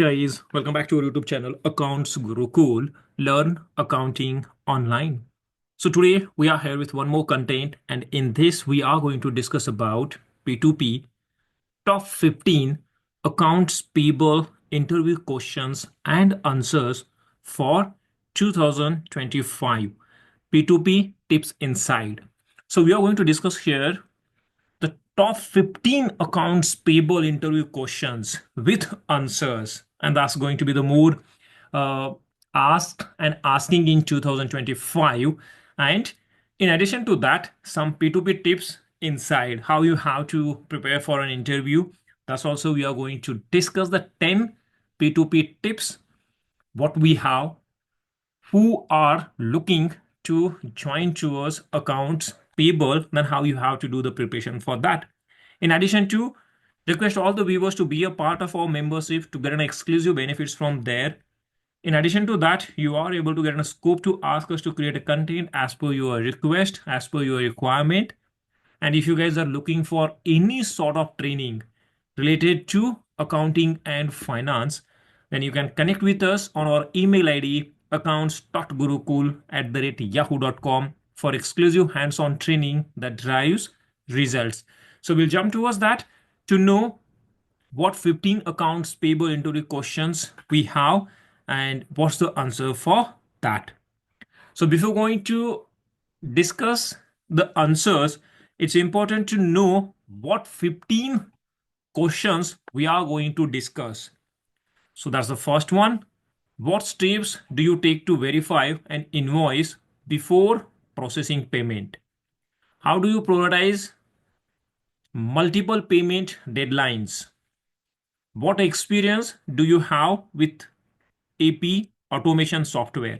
Guys, welcome back to our YouTube channel Accounts Gurukul. Learn accounting online. So today we are here with one more content, and in this we are going to discuss about P2P top 15 accounts payable interview questions and answers for 2025 P2P tips inside. So we are going to discuss here the top 15 accounts payable interview questions with answers, and that's going to be the more uh, asked and asking in 2025. And in addition to that, some P2P tips inside how you have to prepare for an interview. That's also we are going to discuss the 10 P2P tips what we have who are looking to join towards accounts payable, then how you have to do the preparation for that. In addition to request all the viewers to be a part of our membership to get an exclusive benefits from there. In addition to that, you are able to get a scope to ask us to create a content as per your request, as per your requirement. And if you guys are looking for any sort of training related to accounting and finance, then you can connect with us on our email ID accounts.gurukul@yahoo.com for exclusive hands-on training that drives results. So we'll jump towards that to know what 15 accounts payable interview questions we have and what's the answer for that. So before going to discuss the answers, it's important to know what 15 questions we are going to discuss. So that's the first one. What steps do you take to verify an invoice before processing payment? How do you prioritize multiple payment deadlines? What experience do you have with AP automation software?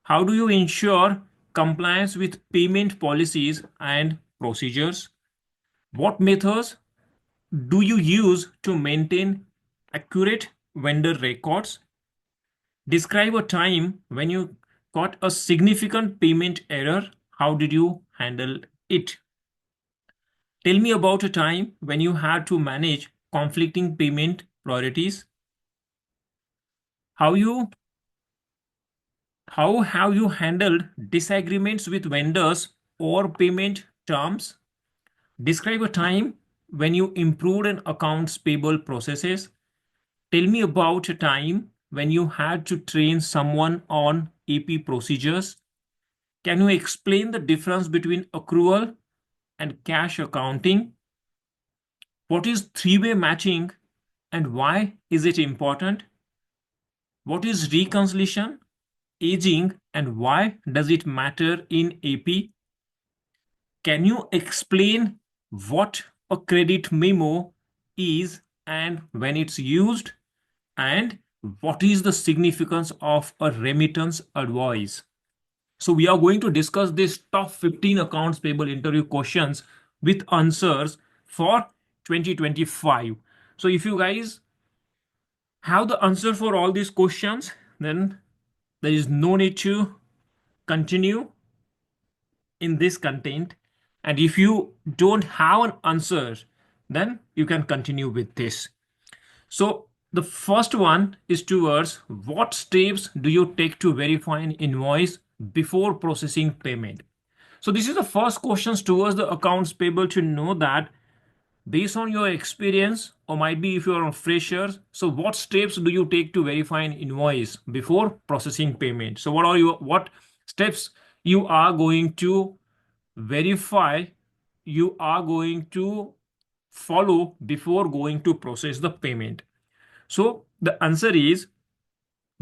How do you ensure compliance with payment policies and procedures? What methods do you use to maintain accurate vendor records? Describe a time when you got a significant payment error. How did you handle it? Tell me about a time when you had to manage conflicting payment priorities. How have you handled disagreements with vendors or payment terms? Describe a time when you improved an accounts payable processes. Tell me about a time when you had to train someone on AP procedures. Can you explain the difference between accrual and cash accounting? What is three-way matching and why is it important? What is reconciliation, aging, and why does it matter in AP? Can you explain what a credit memo is and when it's used? And what is the significance of a remittance advice? So we are going to discuss this top 15 accounts payable interview questions with answers for 2025. So if you guys have the answer for all these questions, then there is no need to continue in this content. And if you don't have an answer, then you can continue with this. So the first one is towards what steps do you take to verify an invoice before processing payment? So this is the first questions towards the accounts payable to know that based on your experience, or might be if you are a fresher, so what steps do you take to verify an invoice before processing payment? So what steps you are going to verify, you are going to follow before going to process the payment? So the answer is,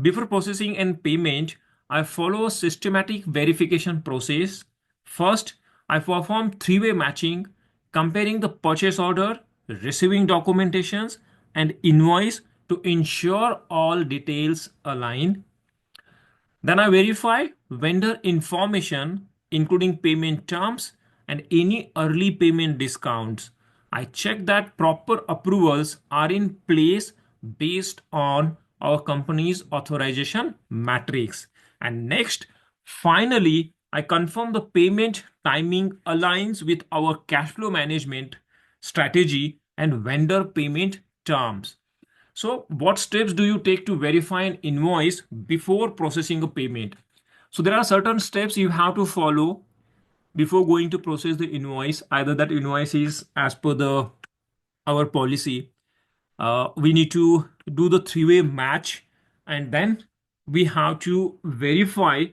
before processing and payment, I follow a systematic verification process. First, I perform three-way matching, comparing the purchase order, receiving documentations, and invoice to ensure all details align. Then I verify vendor information, including payment terms and any early payment discounts. I check that proper approvals are in place based on our company's authorization matrix. And next, finally, I confirm the payment timing aligns with our cash flow management strategy and vendor payment terms. So what steps do you take to verify an invoice before processing a payment? So there are certain steps you have to follow before going to process the invoice. Either that invoice is as per the our policy, we need to do the three-way match, and then we have to verify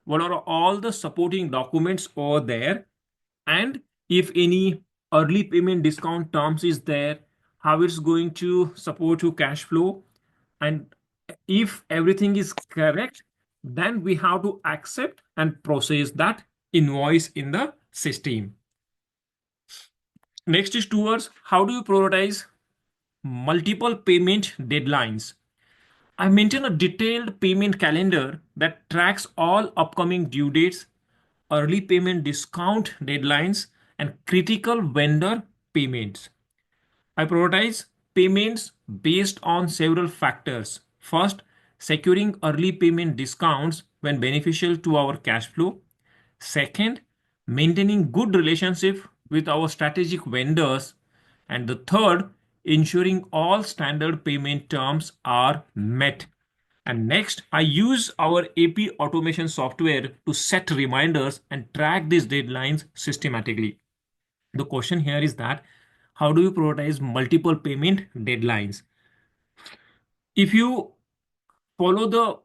what are all the supporting documents over there, and if any early payment discount terms is there, how it's going to support your cash flow, and if everything is correct, then we have to accept and process that invoice in the system. Next is towards how do you prioritize multiple payment deadlines. I maintain a detailed payment calendar that tracks all upcoming due dates, early payment discount deadlines, and critical vendor payments. I prioritize payments based on several factors. First, securing early payment discounts when beneficial to our cash flow. Second, maintaining good relationship with our strategic vendors. And the third, ensuring all standard payment terms are met. And next, I use our AP automation software to set reminders and track these deadlines systematically. The question here is that how do you prioritize multiple payment deadlines? If you follow the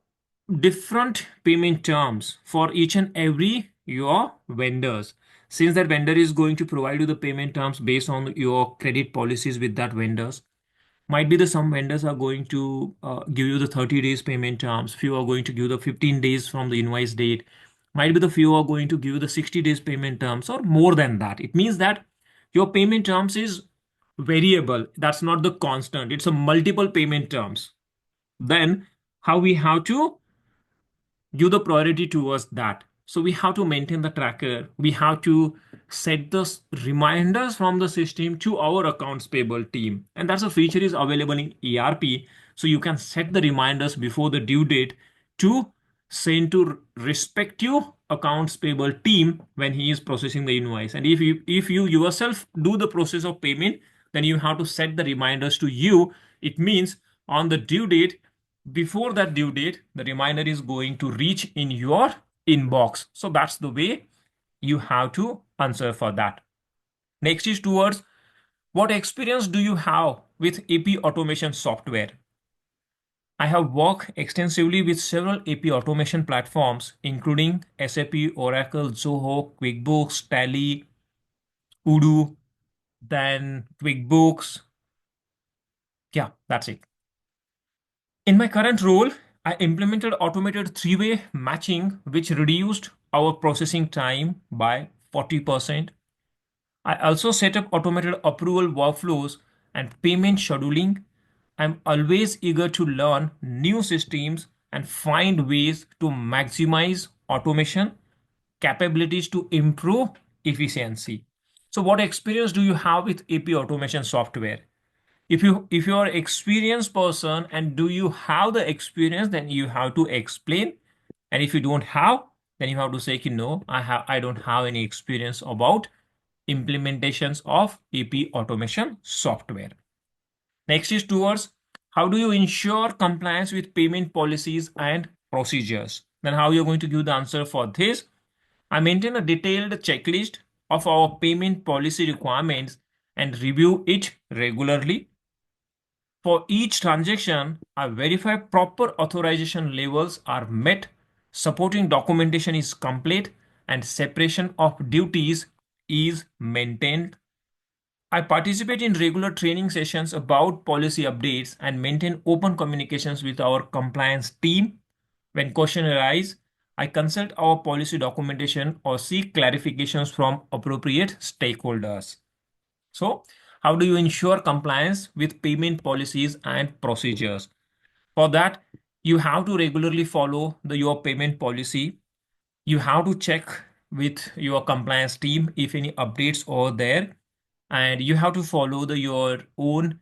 different payment terms for each and every your vendors, since that vendor is going to provide you the payment terms based on your credit policies with that vendors, might be the some vendors are going to give you the 30 days payment terms, few are going to give the 15 days from the invoice date, might be the few are going to give you the 60 days payment terms or more than that. It means that your payment terms is variable, that's not the constant, it's a multiple payment terms. Then how we have to give the priority towards that. So we have to maintain the tracker. We have to set the reminders from the system to our accounts payable team. And that's a feature is available in ERP. So you can set the reminders before the due date to send to respective accounts payable team when he is processing the invoice. And if you yourself do the process of payment, then you have to set the reminders to you. It means on the due date, before that due date, the reminder is going to reach in your inbox. So that's the way you have to answer for that. Next is towards what experience do you have with AP automation software? I have worked extensively with several AP automation platforms, including SAP, Oracle, Zoho, QuickBooks, Tally, Odoo, then QuickBooks. Yeah, that's it. In my current role, I implemented automated three-way matching, which reduced our processing time by 40%. I also set up automated approval workflows and payment scheduling. I'm always eager to learn new systems and find ways to maximize automation capabilities to improve efficiency. So what experience do you have with AP automation software? If you are experienced person and do you have the experience, then you have to explain, and if you don't have, then you have to say no, I don't have any experience about implementations of AP automation software. Next is towards how do you ensure compliance with payment policies and procedures? Then how you're going to give the answer for this? I maintain a detailed checklist of our payment policy requirements and review it regularly. For each transaction, I verify proper authorization levels are met, supporting documentation is complete, and separation of duties is maintained. I participate in regular training sessions about policy updates and maintain open communications with our compliance team. When questions arise, I consult our policy documentation or seek clarifications from appropriate stakeholders. So, how do you ensure compliance with payment policies and procedures? For that, you have to regularly follow your payment policy. You have to check with your compliance team if any updates are there, and you have to follow your own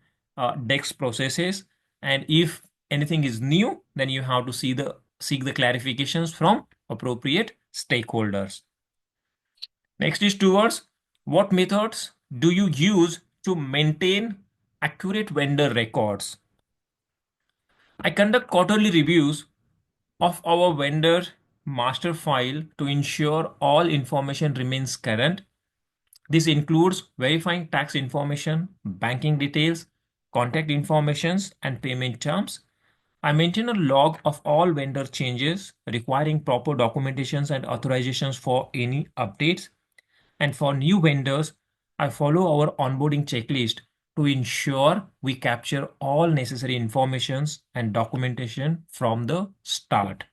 DEX processes. And if anything is new, then you have to seek the clarifications from appropriate stakeholders. Next is towards what methods do you use to maintain accurate vendor records? I conduct quarterly reviews of our vendor master file to ensure all information remains current. This includes verifying tax information, banking details, contact informations, and payment terms. I maintain a log of all vendor changes requiring proper documentations and authorizations for any updates. And for new vendors, I follow our onboarding checklist to ensure we capture all necessary informations and documentation from the start.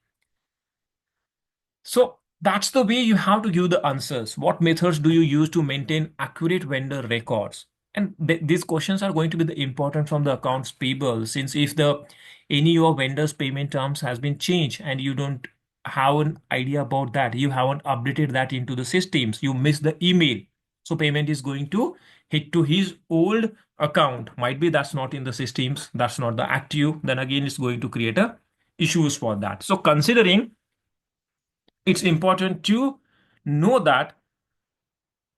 So that's the way you have to give the answers. What methods do you use to maintain accurate vendor records? And these questions are going to be the important from the accounts payable, since if the any of your vendors payment terms has been changed and you don't have an idea about that, you haven't updated that into the systems, you miss the email. So payment is going to hit to his old account. Might be that's not in the systems, that's not the active. Then again, it's going to create a issues for that. So considering it's important to know that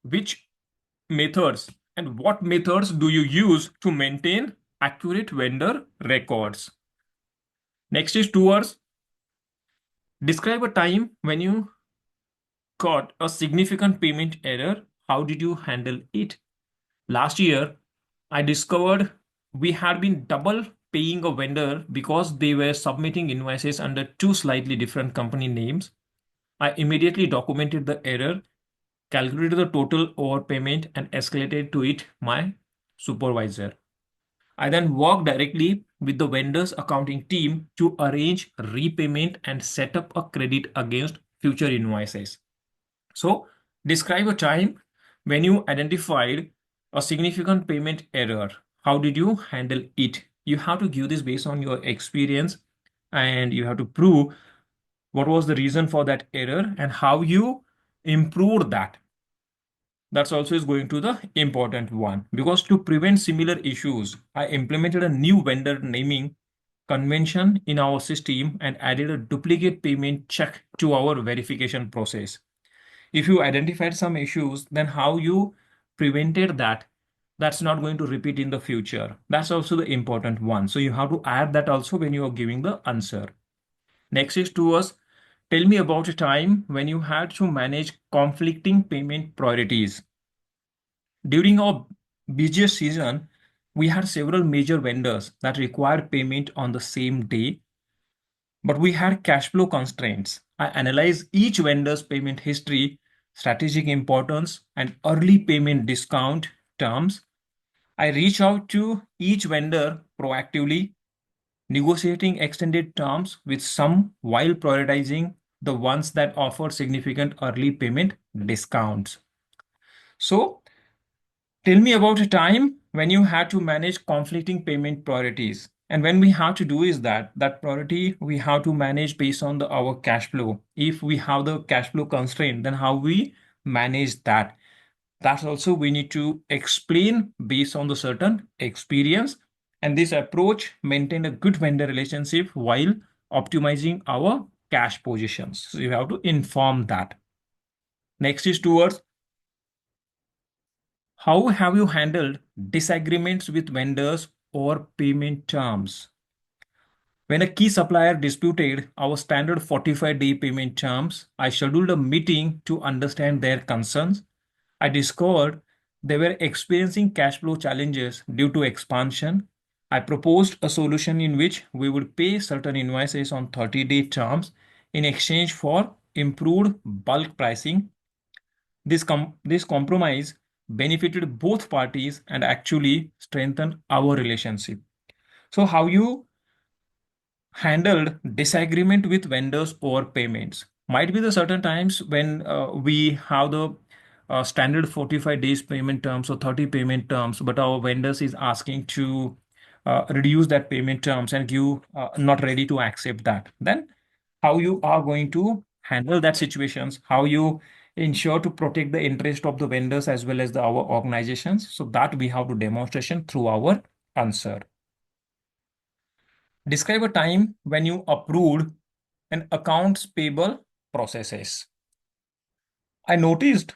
which methods and what methods do you use to maintain accurate vendor records. Next is towards describe a time when you got a significant payment error. How did you handle it? Last year, I discovered we had been double paying a vendor because they were submitting invoices under two slightly different company names. I immediately documented the error, calculated the total overpayment and escalated to it my supervisor. I then worked directly with the vendor's accounting team to arrange repayment and set up a credit against future invoices. So describe a time when you identified a significant payment error. How did you handle it? You have to give this based on your experience and you have to prove what was the reason for that error and how you improved that. That's also is going to the important one, because to prevent similar issues, I implemented a new vendor naming convention in our system and added a duplicate payment check to our verification process. If you identified some issues, then how you prevented that, that's not going to repeat in the future. That's also the important one. So you have to add that also when you are giving the answer. Next is to us, tell me about a time when you had to manage conflicting payment priorities. During our busiest season, we had several major vendors that required payment on the same day, but we had cash flow constraints. I analyzed each vendor's payment history, strategic importance, and early payment discount terms. I reach out to each vendor proactively, negotiating extended terms with some while prioritizing the ones that offer significant early payment discounts. So tell me about a time when you had to manage conflicting payment priorities. And when we have to do is that priority we have to manage based on our cash flow. If we have the cash flow constraint, then how we manage that. That's also we need to explain based on the certain experience. And this approach maintain a good vendor relationship while optimizing our cash positions. So you have to inform that. Next is towards how have you handled disagreements with vendors or payment terms? When a key supplier disputed our standard 45-day payment terms, I scheduled a meeting to understand their concerns. I discovered they were experiencing cash flow challenges due to expansion. I proposed a solution in which we would pay certain invoices on 30-day terms in exchange for improved bulk pricing. This compromise benefited both parties and actually strengthened our relationship. So how you handled disagreement with vendors over payments? Might be the certain times when we have the standard 45 days payment terms or 30 payment terms, but our vendors is asking to reduce that payment terms and you not ready to accept that. Then how you are going to handle that situations, how you ensure to protect the interest of the vendors as well as our organizations. So that we have to demonstration through our answer. Describe a time when you approved an accounts payable processes. I noticed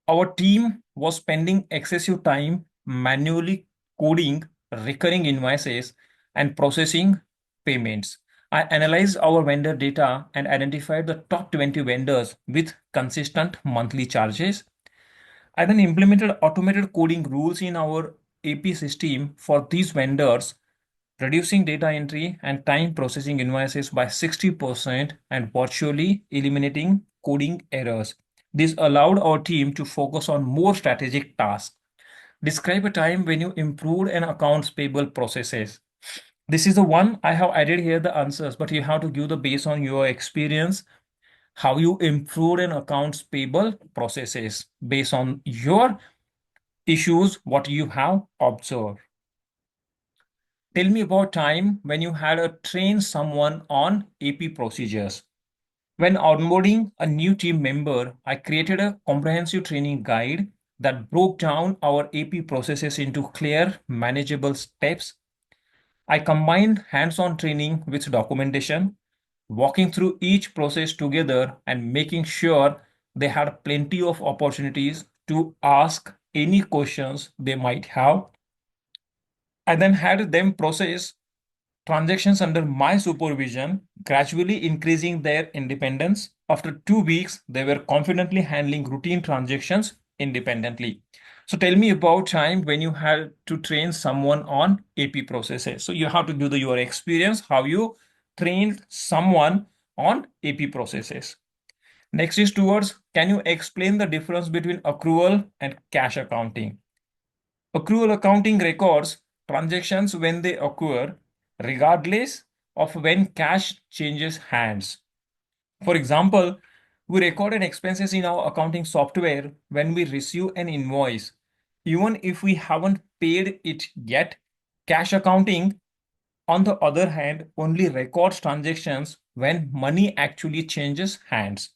our team was spending excessive time manually coding recurring invoices and processing payments. I analyzed our vendor data and identified the top 20 vendors with consistent monthly charges. I then implemented automated coding rules in our AP system for these vendors, reducing data entry and time processing invoices by 60% and virtually eliminating coding errors. This allowed our team to focus on more strategic tasks. Describe a time when you improved an accounts payable processes. This is the one I have added here the answers, but you have to give the based on your experience how you improved an accounts payable processes based on your issues, what you have observed. Tell me about time when you had to train someone on AP procedures. When onboarding a new team member, I created a comprehensive training guide that broke down our AP processes into clear, manageable steps. I combined hands-on training with documentation, walking through each process together and making sure they had plenty of opportunities to ask any questions they might have. I then had them process transactions under my supervision, gradually increasing their independence. After 2 weeks, they were confidently handling routine transactions independently. So tell me about time when you had to train someone on AP processes. So you have to do your experience, how you trained someone on AP processes. Next is towards, can you explain the difference between accrual and cash accounting? Accrual accounting records transactions when they occur, regardless of when cash changes hands. For example, we record an expenses in our accounting software when we receive an invoice. Even if we haven't paid it yet, cash accounting, on the other hand, only records transactions when money actually changes hands.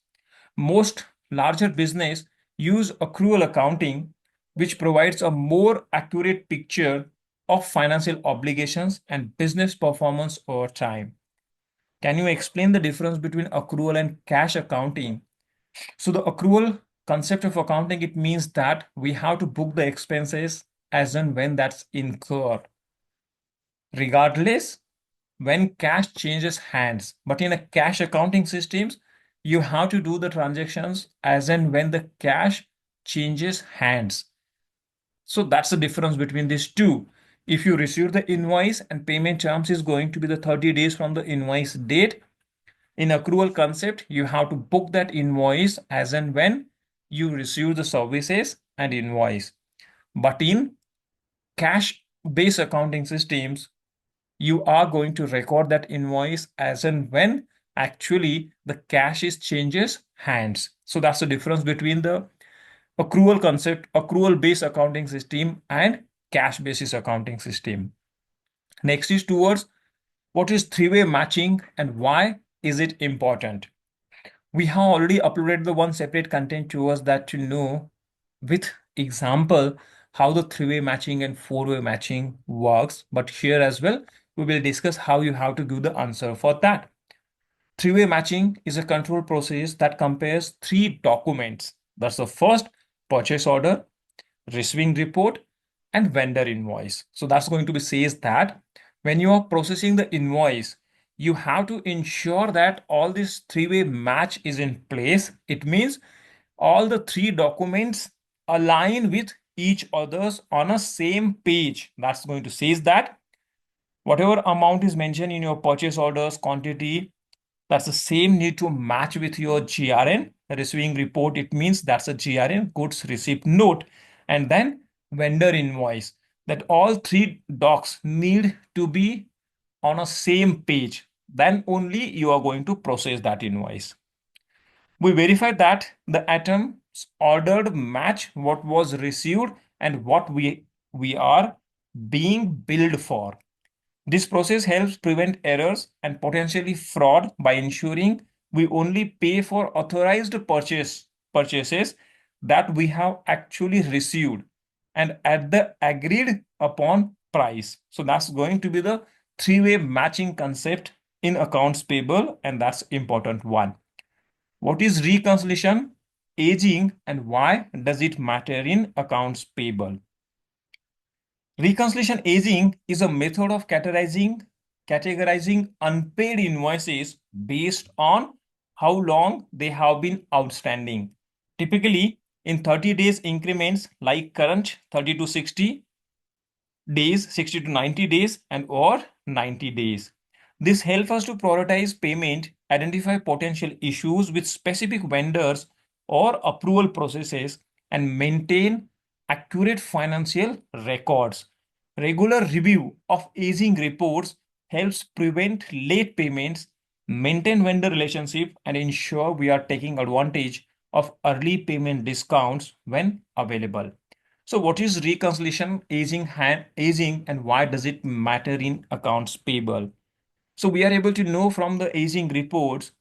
Most larger business use accrual accounting, which provides a more accurate picture of financial obligations and business performance over time. Can you explain the difference between accrual and cash accounting? So the accrual concept of accounting, it means that we have to book the expenses as and when that's incurred, regardless when cash changes hands. But in a cash accounting systems, you have to do the transactions as and when the cash changes hands. So that's the difference between these two. If you receive the invoice and payment terms is going to be the 30 days from the invoice date, in accrual concept, you have to book that invoice as and when you receive the services and invoice. But in cash based accounting systems, you are going to record that invoice as and when actually the cash is changes hands. So that's the difference between the accrual concept, accrual based accounting system and cash basis accounting system. Next is towards, what is three-way matching and why is it important? We have already uploaded the one separate content towards that to know with example how the three-way matching and four-way matching works. But here as well, we will discuss how you have to give the answer for that. Three-way matching is a control process that compares three documents. That's the first, purchase order, receiving report, and vendor invoice. So that's going to be says that when you are processing the invoice, you have to ensure that all this three-way match is in place. It means all the three documents align with each others on a same page. That's going to says that whatever amount is mentioned in your purchase orders quantity, that's the same need to match with your GRN receiving report. It means that's a GRN, goods receipt note, and then vendor invoice, that all three docs need to be on a same page. Then only you are going to process that invoice. We verify that the items ordered match what was received and what we are being billed for. This process helps prevent errors and potentially fraud by ensuring we only pay for authorized purchases that we have actually received and at the agreed upon price. So that's going to be the three-way matching concept in accounts payable, and that's important one. What is reconciliation, aging, and why does it matter in accounts payable? Reconciliation aging is a method of categorizing categorizing unpaid invoices based on how long they have been outstanding. Typically, in 30 days increments like current 30 to 60 days, 60 to 90 days, and or 90 days. This helps us to prioritize payment, identify potential issues with specific vendors or approval processes, and maintain accurate financial records. Regular review of aging reports helps prevent late payments, maintain vendor relationship, and ensure we are taking advantage of early payment discounts when available. So what is reconciliation, aging, and why does it matter in accounts payable? So we are able to know from the aging reports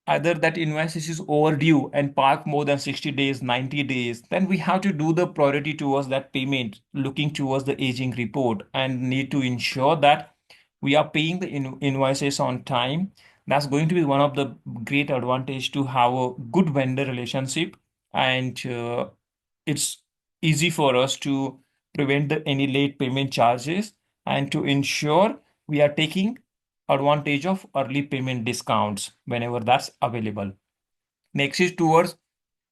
either that invoice is overdue and park more than 60 days, 90 days, then we have to do the priority towards that payment, looking towards the aging report, and need to ensure that we are paying the invoices on time. That's going to be one of the great advantage to have a good vendor relationship, and it's easy for us to prevent any late payment charges and to ensure we are taking advantage of early payment discounts whenever that's available. Next is towards,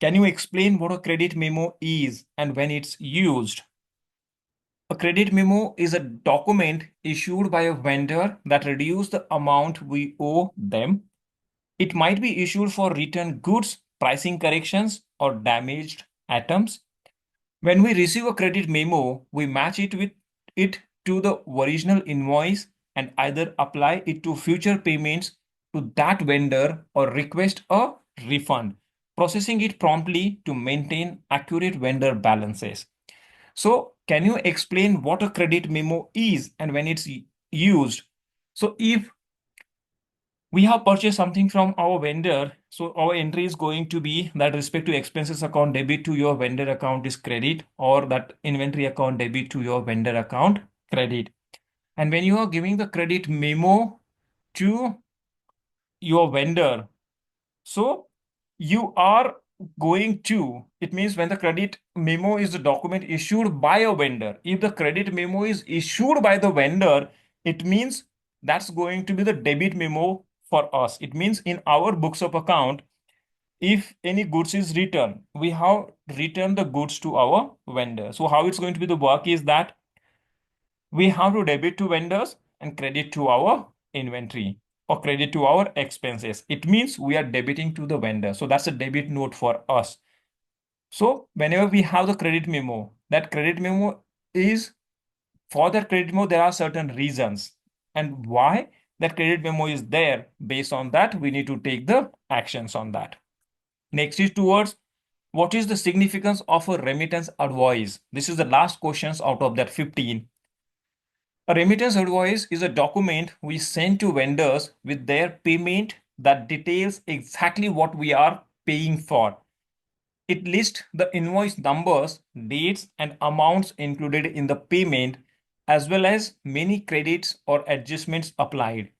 can you explain what a credit memo is and when it's used? A credit memo is a document issued by a vendor that reduces the amount we owe them. It might be issued for returned goods, pricing corrections, or damaged items. When we receive a credit memo, we match it to the original invoice and either apply it to future payments to that vendor or request a refund, processing it promptly to maintain accurate vendor balances. So, can you explain what a credit memo is and when it's used? So, if we have purchased something from our vendor, so our entry is going to be that respect to expenses account debit to your vendor account is credit, or that inventory account debit to your vendor account credit. And when you are giving the credit memo to your vendor, so you are going to, it means when the credit memo is the document issued by a vendor, if the credit memo is issued by the vendor, it means that's going to be the debit memo for us. It means in our books of account, if any goods is returned, we have returned the goods to our vendor. So how it's going to be the work is that we have to debit to vendors and credit to our inventory or credit to our expenses. It means we are debiting to the vendor. So that's a debit note for us. So whenever we have the credit memo, that credit memo is for that credit memo, there are certain reasons and why that credit memo is there. Based on that, we need to take the actions on that. Next is towards what is the significance of a remittance advice? This is the last questions out of that 15. A remittance invoice is a document we send to vendors with their payment that details exactly what we are paying for. It lists the invoice numbers, dates, and amounts included in the payment, as well as many credits or adjustments applied.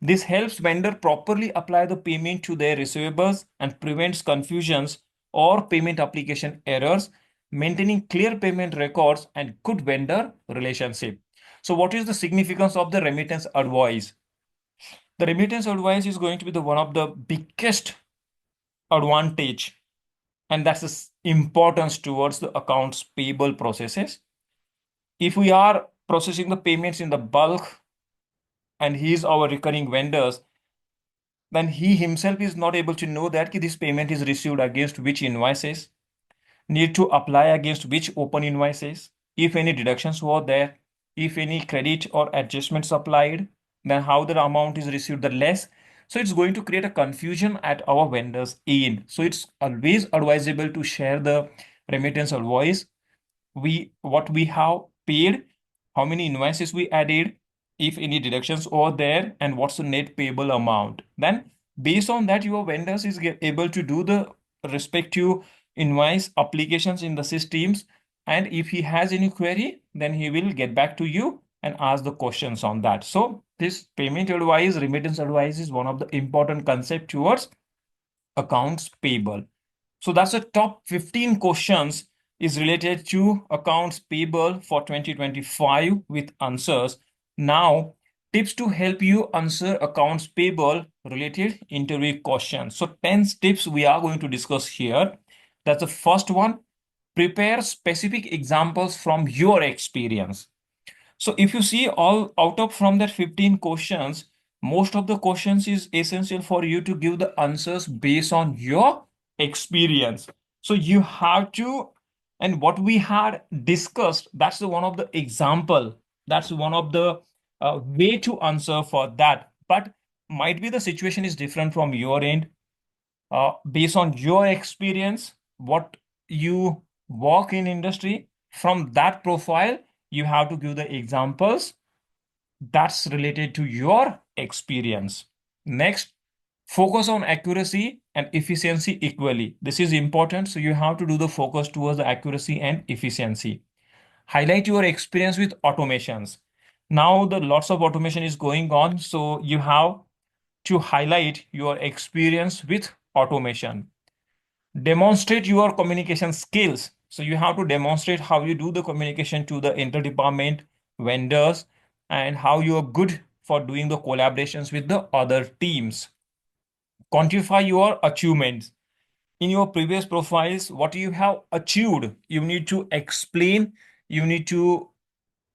This helps vendor properly apply the payment to their receivables and prevents confusions or payment application errors, maintaining clear payment records and good vendor relationship. So what is the significance of the remittance advice? The remittance advice is going to be the one of the biggest advantage, and that's the importance towards the accounts payable processes. If we are processing the payments in the bulk and he is our recurring vendors, then he himself is not able to know that this payment is received against which invoices, need to apply against which open invoices, if any deductions were there, if any credit or adjustments applied, then how the amount is received the less. So it's going to create a confusion at our vendors end. So it's always advisable to share the remittance advice, what we have paid, how many invoices we added, if any deductions are there, and what's the net payable amount. Then based on that, your vendors is able to do the respective invoice applications in the systems. And if he has any query, then he will get back to you and ask the questions on that. So this payment advice, remittance advice is one of the important concept towards accounts payable. So that's the top 15 questions is related to accounts payable for 2025 with answers. Now Tips to help you answer accounts payable related interview questions. So 10 tips we are going to discuss here. That's the first one. Prepare specific examples from your experience. So if you see all out of from that 15 questions, most of the questions is essential for you to give the answers based on your experience. So you have to, and what we had discussed, that's the one of the example. That's one of the way to answer for that. But might be the situation is different from your end. Based on your experience, what you work in industry, from that profile, you have to give the examples that's related to your experience. Next, focus on accuracy and efficiency equally. This is important. So you have to do the focus towards the accuracy and efficiency. Highlight your experience with automations. Now the lots of automation is going on. So you have to highlight your experience with automation. Demonstrate your communication skills. So you have to demonstrate how you do the communication to the interdepartment vendors and how you are good for doing the collaborations with the other teams. Quantify your achievements. In your previous profiles, what you have achieved, you need to explain, you need to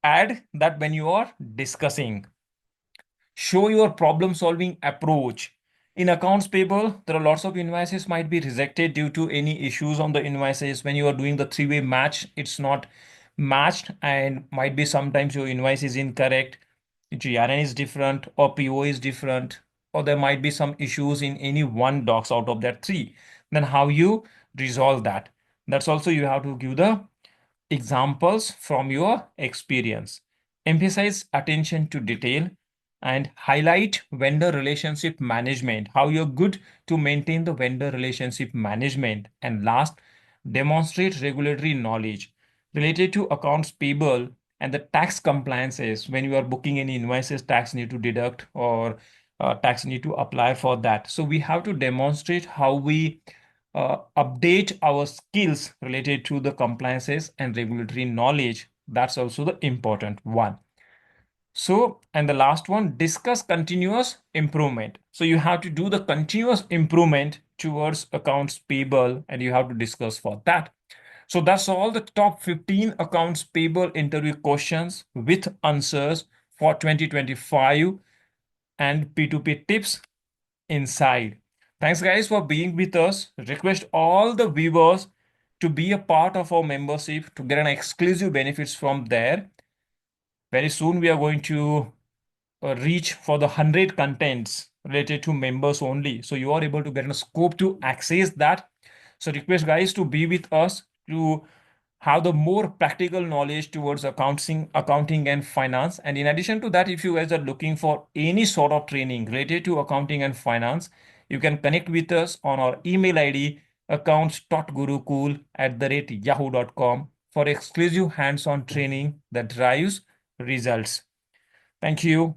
add that when you are discussing. Show your problem solving approach. In accounts payable, there are lots of invoices might be rejected due to any issues on the invoices. When you are doing the three-way match, it's not matched, and might be sometimes your invoice is incorrect, GRN is different, or PO is different, or there might be some issues in any one docs out of that three. Then how you resolve that? That's also you have to give the examples from your experience. Emphasize attention to detail and highlight vendor relationship management, how you're good to maintain the vendor relationship management. And last, demonstrate regulatory knowledge related to accounts payable and the tax compliances. When you are booking any invoices, tax need to deduct or tax need to apply for that. So we have to demonstrate how we update our skills related to the compliances and regulatory knowledge. That's also the important one. So, and the last one, discuss continuous improvement. So you have to do the continuous improvement towards accounts payable and you have to discuss for that. So that's all the top 15 accounts payable interview questions with answers for 2025 and P2P tips inside. Thanks, guys, for being with us. Request all the viewers to be a part of our membership to get an exclusive benefits from there. Very soon, we are going to reach for the 100 contents related to members only. So you are able to get a scope to access that. So request guys to be with us to have the more practical knowledge towards accounting and finance. And in addition to that, if you guys are looking for any sort of training related to accounting and finance, you can connect with us on our email ID accounts.gurukul@yahoo.com for exclusive hands-on training that drives results. Thank you.